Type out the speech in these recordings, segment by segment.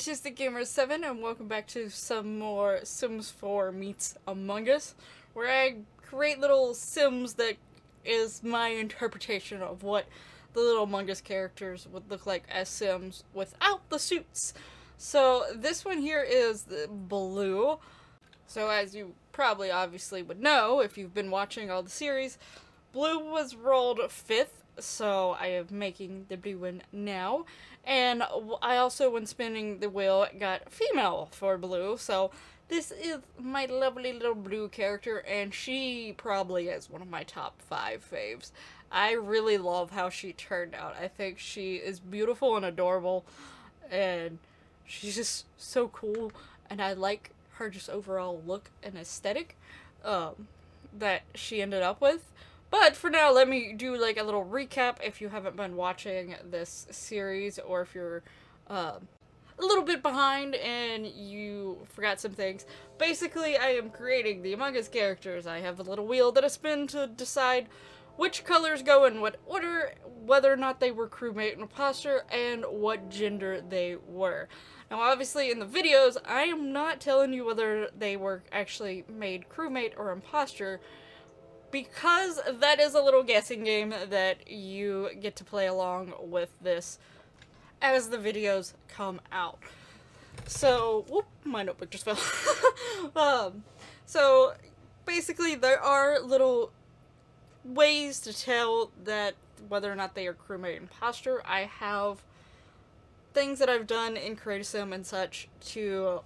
Artistic Gamer 7, and welcome back to some more Sims 4 meets Among Us, where I create little Sims that is my interpretation of what the little Among Us characters would look like as Sims without the suits. So this one here is the blue. So as you probably obviously would know if you've been watching all the series, blue was rolled 5th, so I am making the blue one now. And I also, when spinning the wheel, got female for blue, so this is my lovely little blue character, and she probably is one of my top 5 faves. I really love how she turned out. I think she is beautiful and adorable, and she's just so cool, and I like her just overall look and aesthetic that she ended up with. But for now, let me do like a little recap if you haven't been watching this series, or if you're a little bit behind and you forgot some things. Basically, I am creating the Among Us characters. I have a little wheel that I spin to decide which colors go in what order, whether or not they were crewmate and imposter, and what gender they were. Now, obviously, in the videos, I am not telling you whether they were actually made crewmate or imposter, because that is a little guessing game that you get to play along with this as the videos come out. So, whoop, my notebook just fell. So, basically, there are little ways to tell that whether or not they are crewmate imposter. I have things that I've done in Create a Sim and such to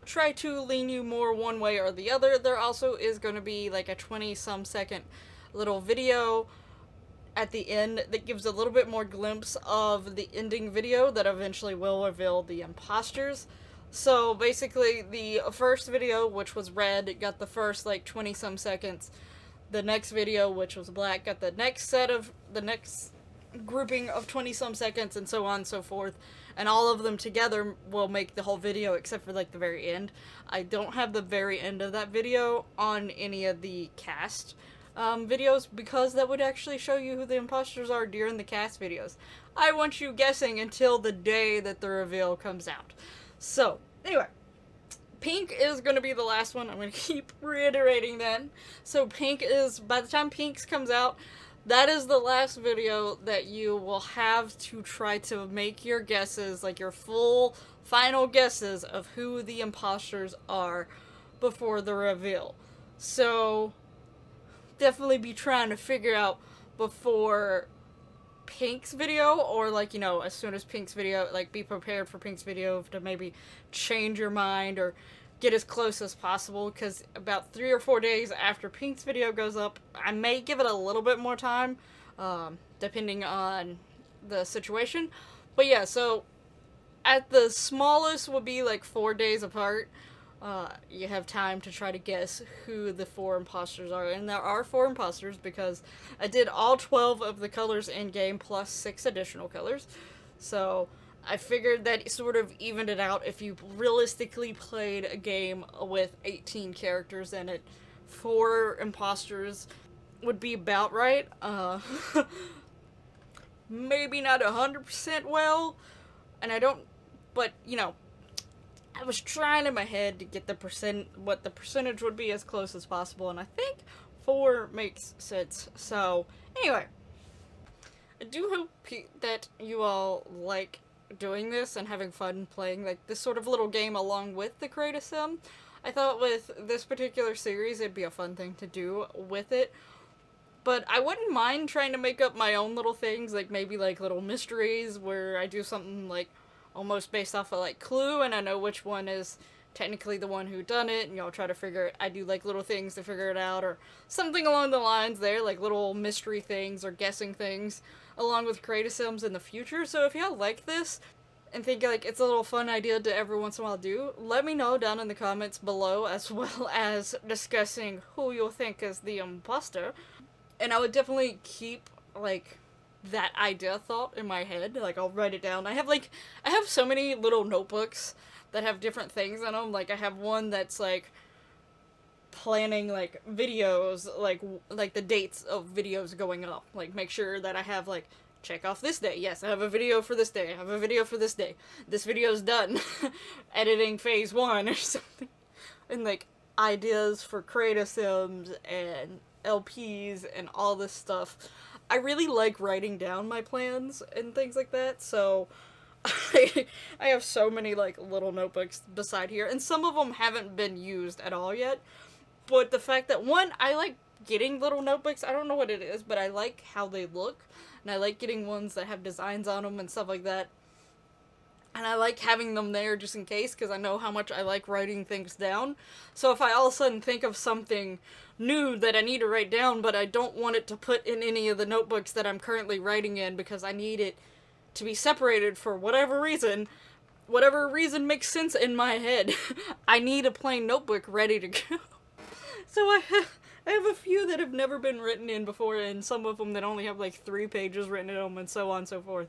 try to lean you more one way or the other. There also is going to be like a 20-some second little video at the end that gives a little bit more glimpse of the ending video that eventually will reveal the imposters. So basically, the first video, which was red, got the first like 20-some seconds. The next video, which was black, got the next grouping of 20-some seconds, and so on and so forth. And all of them together will make the whole video, except for like the very end. I don't have the very end of that video on any of the cast videos, because that would actually show you who the imposters are during the cast videos. I want you guessing until the day that the reveal comes out. So, anyway. Pink is going to be the last one. I'm going to keep reiterating that. So Pink is, by the time Pinks comes out, that is the last video that you will have to try to make your guesses, like your full final guesses of who the imposters are before the reveal. So definitely be trying to figure out before Pink's video, or like, you know, as soon as Pink's video, like be prepared for Pink's video to maybe change your mind or get as close as possible, because about 3 or 4 days after Pink's video goes up, I may give it a little bit more time, depending on the situation. But yeah, so at the smallest would be like 4 days apart. You have time to try to guess who the 4 imposters are. And there are 4 imposters because I did all 12 of the colors in-game plus 6 additional colors. So I figured that it sort of evened it out. If you realistically played a game with 18 characters in it, 4 imposters would be about right. Maybe not 100% well, and I don't, but, you know, I was trying in my head to get what the percentage would be as close as possible, and I think 4 makes sense. So, anyway, I do hope that you all like doing this and having fun playing like this sort of little game along with the Create a Sim. I thought with this particular series it'd be a fun thing to do with it. But I wouldn't mind trying to make up my own little things, like maybe like little mysteries where I do something like almost based off of like Clue, and I know which one is technically the one who done it, and y'all try to figure it. I do like little things to figure it out, or something along the lines there, like little mystery things or guessing things along with Create a Sims in the future. So if y'all like this and think like it's a little fun idea to every once in a while do, let me know down in the comments below, as well as discussing who you'll think is the imposter. And I would definitely keep like that idea thought in my head. Like, I'll write it down. I have so many little notebooks that have different things in them. Like, I have one that's like planning like videos, like the dates of videos going up. Like, make sure that I have like check off this day. Yes, I have a video for this day. I have a video for this day. This video's done. Editing phase 1 or something. And, like, ideas for creative sims and LPs and all this stuff. I really like writing down my plans and things like that, so I have so many, like, little notebooks beside here, and some of them haven't been used at all yet, but the fact that, one, I like getting little notebooks. I don't know what it is, but I like how they look, and I like getting ones that have designs on them and stuff like that, and I like having them there just in case, because I know how much I like writing things down. So if I all of a sudden think of something new that I need to write down, but I don't want it to put in any of the notebooks that I'm currently writing in because I need it to be separated for whatever reason makes sense in my head, I need a plain notebook ready to go. So I have a few that have never been written in before, and some of them that only have like 3 pages written in them, and so on and so forth.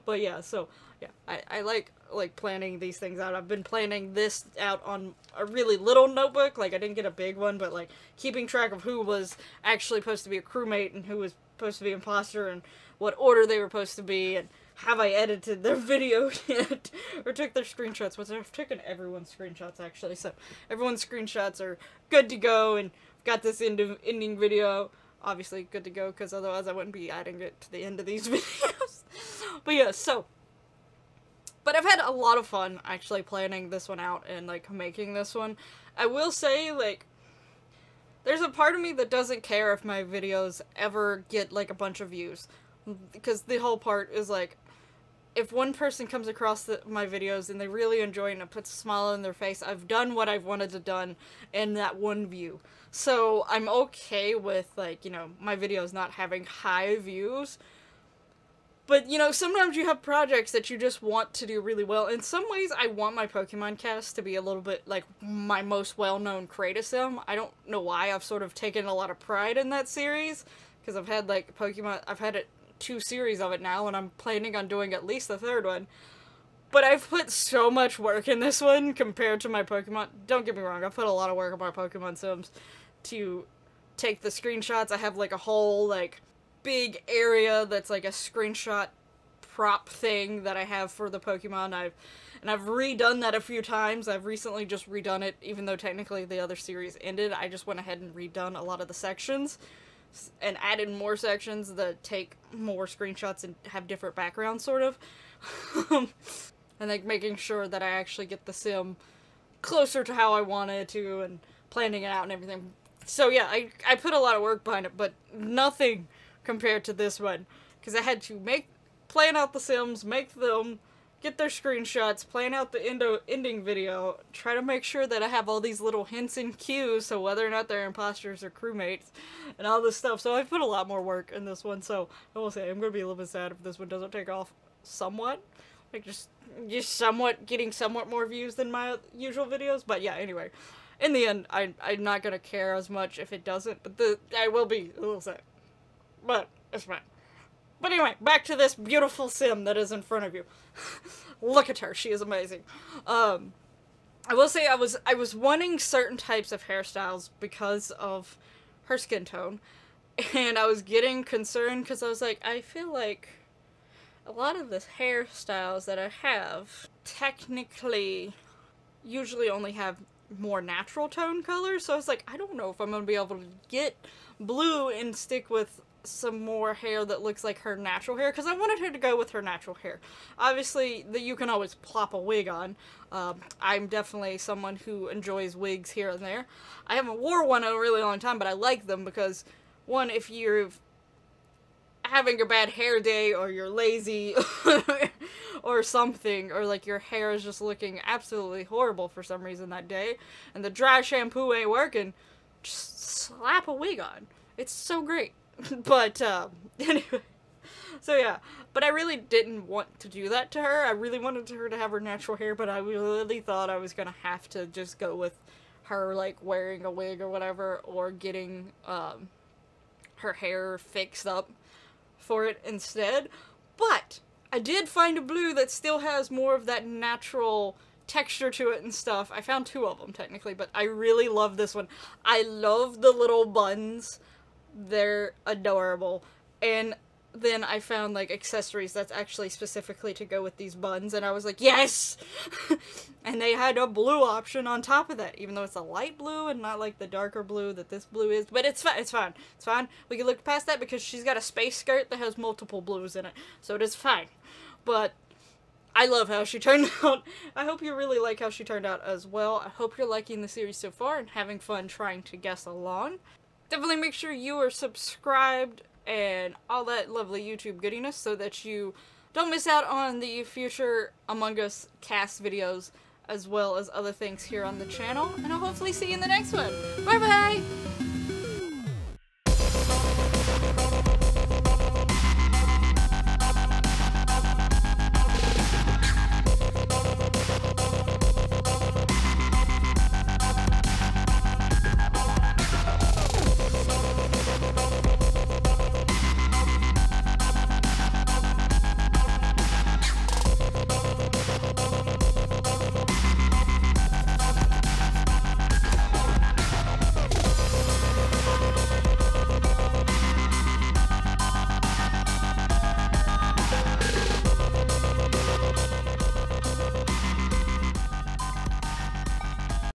But yeah, so yeah, I like planning these things out. I've been planning this out on a really little notebook. Like, I didn't get a big one, but like keeping track of who was actually supposed to be a crewmate and who was supposed to be imposter and what order they were supposed to be, and have I edited their video yet or took their screenshots, which I've taken everyone's screenshots actually, so everyone's screenshots are good to go, and got this ending video obviously good to go, because otherwise I wouldn't be adding it to the end of these videos. But yeah, so, but I've had a lot of fun actually planning this one out and like making this one. I will say, like, there's a part of me that doesn't care if my videos ever get like a bunch of views, because the whole part is like, if one person comes across my videos and they really enjoy it and it puts a smile on their face, I've done what I've wanted to done in that one view. So I'm okay with, like, you know, my videos not having high views. But, you know, sometimes you have projects that you just want to do really well. In some ways, I want my Pokemon CAS to be a little bit, like, my most well-known creative sim. I don't know why. I've sort of taken a lot of pride in that series, because I've had, like, I've had it 2 series of it now, and I'm planning on doing at least the 3rd one. But I've put so much work in this one compared to my Pokemon. Don't get me wrong, I've put a lot of work on my Pokemon sims to take the screenshots. I have like a whole like big area that's like a screenshot prop thing that I have for the Pokemon. I've redone that a few times. I've recently just redone it, even though technically the other series ended. I just went ahead and redone a lot of the sections and added more sections that take more screenshots and have different backgrounds, sort of. And like making sure that I actually get the sim closer to how I wanted to, and planning it out and everything. So yeah, I put a lot of work behind it, but nothing compared to this one, because I had to plan out the sims, make them, get their screenshots, plan out the ending video, try to make sure that I have all these little hints and cues, so whether or not they're imposters or crewmates, and all this stuff. So I put a lot more work in this one, so I will say I'm going to be a little bit sad if this one doesn't take off somewhat. Like, just somewhat, getting somewhat more views than my usual videos. But yeah, anyway, in the end, I'm not going to care as much if it doesn't, but I will be a little sad. But it's fine. But anyway, back to this beautiful sim that is in front of you. Look at her, she is amazing. I will say I was wanting certain types of hairstyles because of her skin tone, and I was getting concerned because I was like, I feel like a lot of the hairstyles that I have technically usually only have more natural tone colors, so I was like, I don't know if I'm going to be able to get blue and stick with some more hair that looks like her natural hair, because I wanted her to go with her natural hair. Obviously, you can always plop a wig on. I'm definitely someone who enjoys wigs here and there. I haven't wore one in a really long time, but I like them because, one, if you're having a bad hair day, or you're lazy, or something, or like your hair is just looking absolutely horrible for some reason that day, and the dry shampoo ain't working, just slap a wig on. It's so great. But, anyway, so yeah, but I really didn't want to do that to her. I really wanted her to have her natural hair, but I really thought I was gonna have to just go with her, like, wearing a wig or whatever, or getting, her hair fixed up for it instead. But I did find a blue that still has more of that natural texture to it and stuff. I found 2 of them, technically, but I really love this one. I love the little buns. They're adorable. And then I found like accessories that's actually specifically to go with these buns, and I was like, yes! And they had a blue option on top of that, even though it's a light blue and not like the darker blue that this blue is. But it's fine, it's fine, it's fine. We can look past that because she's got a space skirt that has multiple blues in it, so it is fine. But I love how she turned out. I hope you really like how she turned out as well. I hope you're liking the series so far and having fun trying to guess along. Definitely make sure you are subscribed and all that lovely YouTube goodiness so that you don't miss out on the future Among Us CAS videos as well as other things here on the channel. And I'll hopefully see you in the next one. Bye bye!